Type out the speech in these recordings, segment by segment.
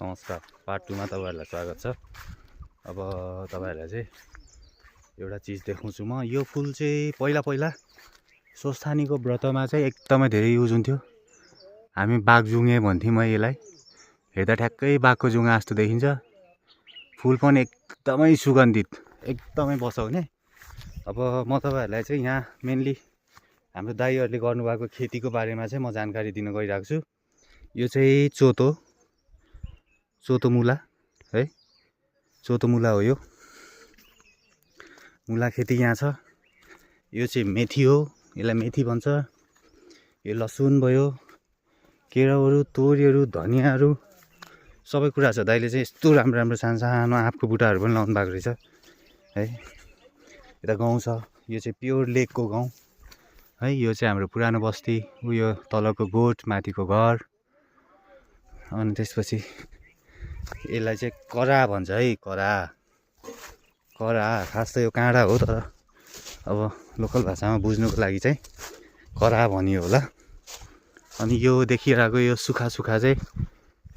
नमस्कार, पार्ट 2 मा तपाईहरुलाई स्वागत छ। अब तपाईहरुलाई चाहिँ एउटा चीज देखाउँछु म। यो फुल चाहिँ पहिला स्वस्थानीको व्रतमा चाहिँ एकदमै धेरै युज हुन्थ्यो। हामी बाघजुङे भन्थ्यौँ यसलाई। हेर्दा ठ्याक्कै बाघको जुङा जस्तो देखिन्छ। फुल पनि एकदमै सुगन्धित, एकदमै बसाउने। अब म तपाईहरुलाई चाहिँ यहाँ मेनली हाम्रो दाइहरुले गर्नुभएको खेतीको बारेमा चाहिँ म जानकारी दिन गइरहेको छु। यो चाहिँ चोतो मुला है, चोतो मुला हो। यो मुला खेती यहाँ छ। यो चाहिँ मेथी हो, यसलाई मेथी भन्छ। यो लसुन भयो, केराउहरू, तोरीहरू, धनियाँहरू सबै कुरा छ। दाइले चाहिँ यस्तो राम्रो सानो आँपको बुट्टाहरू पनि लाउनु भएको रहेछ है। यता गाउँ छ, यो चाहिँ प्योर लेकको गाउँ है। यो चाहिँ हाम्रो पुरानो बस्ती, उयो तलको गोठ, माथिको घर। अनि त्यसपछि यसलाई चाहिँ करा भन्छ है, करा। खास त यो काँडा हो, तर अब लोकल भाषामा बुझ्नुको लागि चाहिँ करा भनियो होला। अनि यो देखिरहेको यो सुखा चाहिँ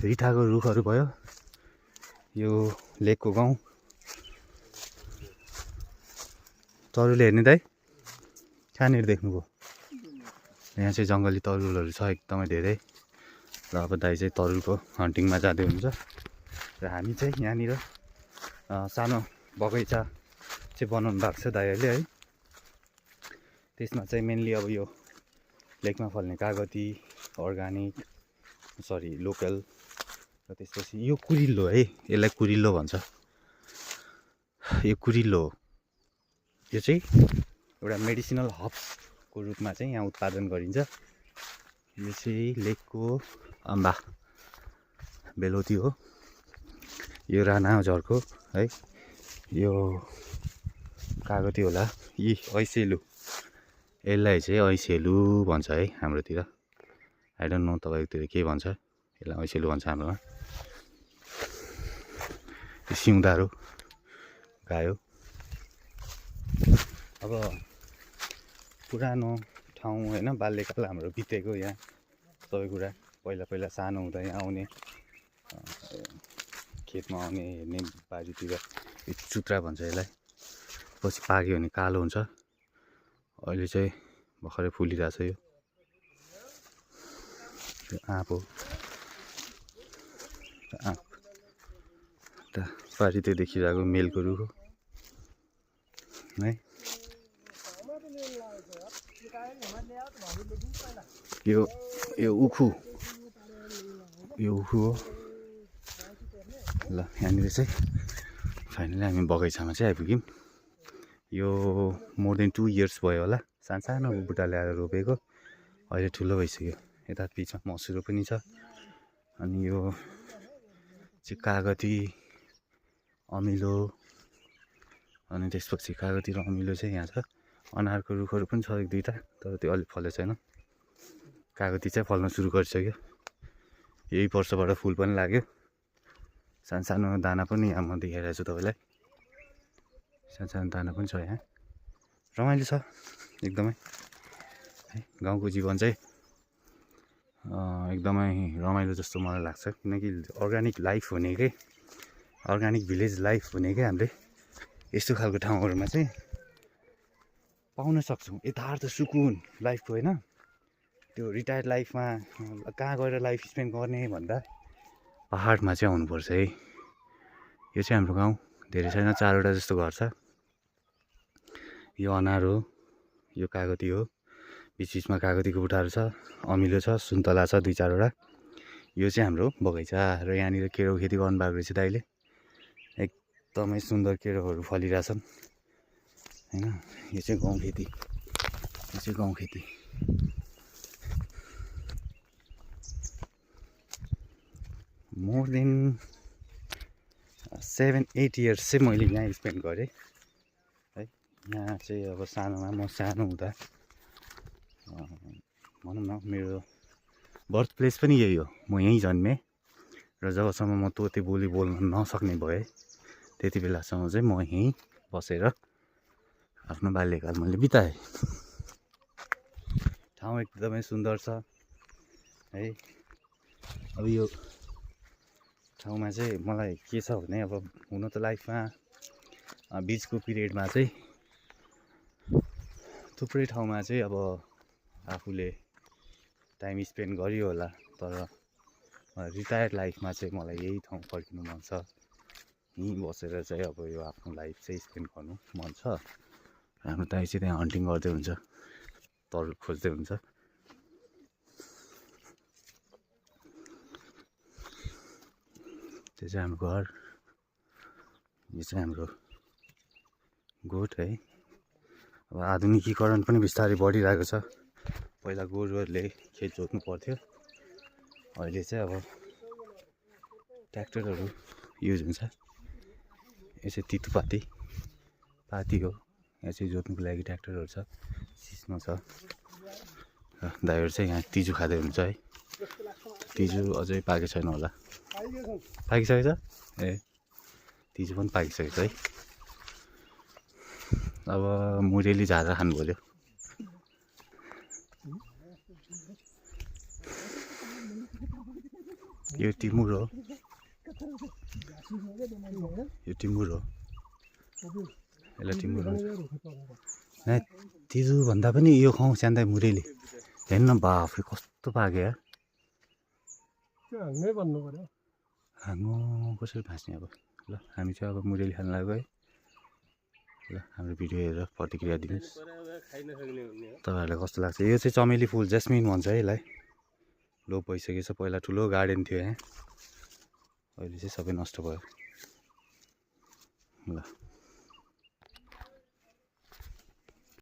रिठाको रुखहरू भयो। यो लेकको गाउँ। तरुल हेर्ने दाइ, कहाँनिर देख्नुभयो? यहाँ चाहिँ जङ्गली तरुलहरू छ एकदमै धेरै। र अब दाइ चाहिँ तरुलको हन्टिङमा जाँदै हुन्छ। र हामी चाहिँ यहाँनिर सानो बगैँचा चाहिँ बनाउनु भएको छ दाइहरूले है। त्यसमा चाहिँ मेनली अब यो लेकमा फल्ने कागती, अर्ग्यानिक, लोकल। र त्यसपछि यो कुरिल्लो है, यसलाई कुरिल्लो भन्छ। यो कुरिल्लो हो। यो चाहिँ एउटा मेडिसिनल हर्ब्सको रूपमा चाहिँ यहाँ उत्पादन गरिन्छ। यो चाहिँ लेकको अम्बा बेलौती हो। यो राना झर्को है। यो कागती होला, यी ऐसेलु, यसलाई चाहिँ ऐसेलु भन्छ है हाम्रोतिर। आई डोन्ट नो तपाईँकोतिर के भन्छ, यसलाई ऐसेलु भन्छ हाम्रोमा। यो सिउँदारो गायो। अब पुरानो ठाउँ होइन, बाल्यकाल हाम्रो बितेको यहाँ सबै कुरा। पहिला सानो हुँदा यहाँ आउने, खेतमा आउने, हेर्ने, बारीतिर। यो चुत्रा भन्छ यसलाई। पछि पाक्यो भने कालो हुन्छ। अहिले चाहिँ भर्खरै फुलिरहेको छ। यो आँप हो, आँप। बारीतिर देखिरहेको मेलको रुख हो है। यो उखु हो। ल यहाँनिर चाहिँ फाइनली हामी बगैँचामा चाहिँ आइपुग्यौँ। यो मोर देन 2 इयर्स भयो होला, सानो बुट्टा ल्याएर रोपेको। अहिले ठुलो भइसक्यो। यता बिचमा मसुरो पनि छ। अनि यो चाहिँ कागती, अमिलो। अनि त्यसपछि कागती र अमिलो चाहिँ यहाँ छ। अनारको रुखहरू पनि छ 1-2टा, तर त्यो अलिक फलेको छैन। कागती चाहिँ फल्न सुरु गरिसक्यो। यही वर्षबाट फुल पनि लाग्यो। सानो दाना पनि यहाँ म देखाइरहेको छु तपाईँलाई। सानो दाना पनि छ यहाँ। रमाइलो छ एकदमै है। गाउँको जीवन चाहिँ एकदमै रमाइलो जस्तो मलाई लाग्छ। किनकि अर्ग्यानिक लाइफ हुनेकै, अर्ग्यानिक भिलेज लाइफ हुनेकै हामीले यस्तो खालको ठाउँहरूमा चाहिँ पाउन सक्छौँ। यथार्थ सुकुन लाइफको होइन। त्यो रिटायर्ड लाइफमा कहाँ गएर लाइफ स्पेन्ड गर्ने भन्दा पहाडमा चाहिँ आउनुपर्छ है। यो चाहिँ हाम्रो गाउँ। धेरै छैन, 4वटा जस्तो घर छ। यो अनार हो, यो कागती हो, बिचमा कागतीको बुट्टाहरू छ, अमिलो छ, सुन्तला छ 2-4वटा। यो चाहिँ हाम्रो बगैँचा। र यहाँनिर केराउ खेती गर्नुभएको रहेछ दाइले। एकदमै सुन्दर केराउहरू फलिरहेछन् होइन। यो चाहिँ गाउँ खेती। मोर देन 7-8 इयर्स चाहिँ मैले यहाँ स्पेन्ड गरेँ है। यहाँ चाहिँ अब म सानो हुँदा भनौँ न, मेरो बर्थ प्लेस पनि यही हो। म यहीँ जन्मेँ। र जबसम्म म तोते बोली बोल्न नसक्ने भएँ, त्यति बेलासम्म चाहिँ म यहीँ बसेर आफ्नो बाल्यकाल मैले बिताएँ। ठाउँ एकदमै सुन्दर छ है। अब यो ठाउँमा चाहिँ मलाई के छ भने अब हुन त लाइफमा बिचको पिरियडमा चाहिँ थुप्रै ठाउँमा चाहिँ अब आफूले टाइम स्पेन्ड गरियो होला, तर रिटायर्ड लाइफमा चाहिँ मलाई यही ठाउँ फर्किनु मन छ। यहीँ बसेर चाहिँ अब यो आफ्नो लाइफ चाहिँ स्पेन्ड गर्नु मन छ। हाम्रो दाइ चाहिँ त्यहाँ हन्टिङ गर्दै हुन्छ, तरुल खोज्दै हुन्छ। त्यो चाहिँ हाम्रो घर, यो चाहिँ हाम्रो गोठ है। अब आधुनिकीकरण पनि बिस्तारै बढिरहेको छ। पहिला गोरुहरूले खेत जोत्नु पर्थ्यो, अहिले चाहिँ अब ट्र्याक्टरहरू युज हुन्छ। यो चाहिँ तितुपाती पाती हो, यहाँ चाहिँ जोत्नुको लागि ट्र्याक्टरहरू छ, सिस्नो छ। दाइहरू चाहिँ यहाँ तिजु खाँदै हुन्छ है। तिजु अझै पाकेको छैन होला, पाकिसकेको छ ए, तिजु पनि पाकिसकेको छ है। अब मुरेली झारा खानु पर्यो। यो टिमुर हो, यो टिमुर हो, यसलाई टिमुर हो। तिजु भन्दा पनि यो खाउँ स्यान्दाई मुरेली। हेर्नु न बाफरे कस्तो पाक्यो यार। हाँगो कसरी भाँच्ने अब। ल हामी चाहिँ अब मुरेली खान लाग्यो है। ल हाम्रो भिडियो हेरेर प्रतिक्रिया दिनुहोस्, तपाईँहरूलाई कस्तो लाग्छ। यो चाहिँ चमेली फुल जेस्मिन भन्छ है यसलाई। लोप भइसकेको छ, पहिला ठुलो गार्डन थियो यहाँ, अहिले चाहिँ सबै नष्ट भयो। ल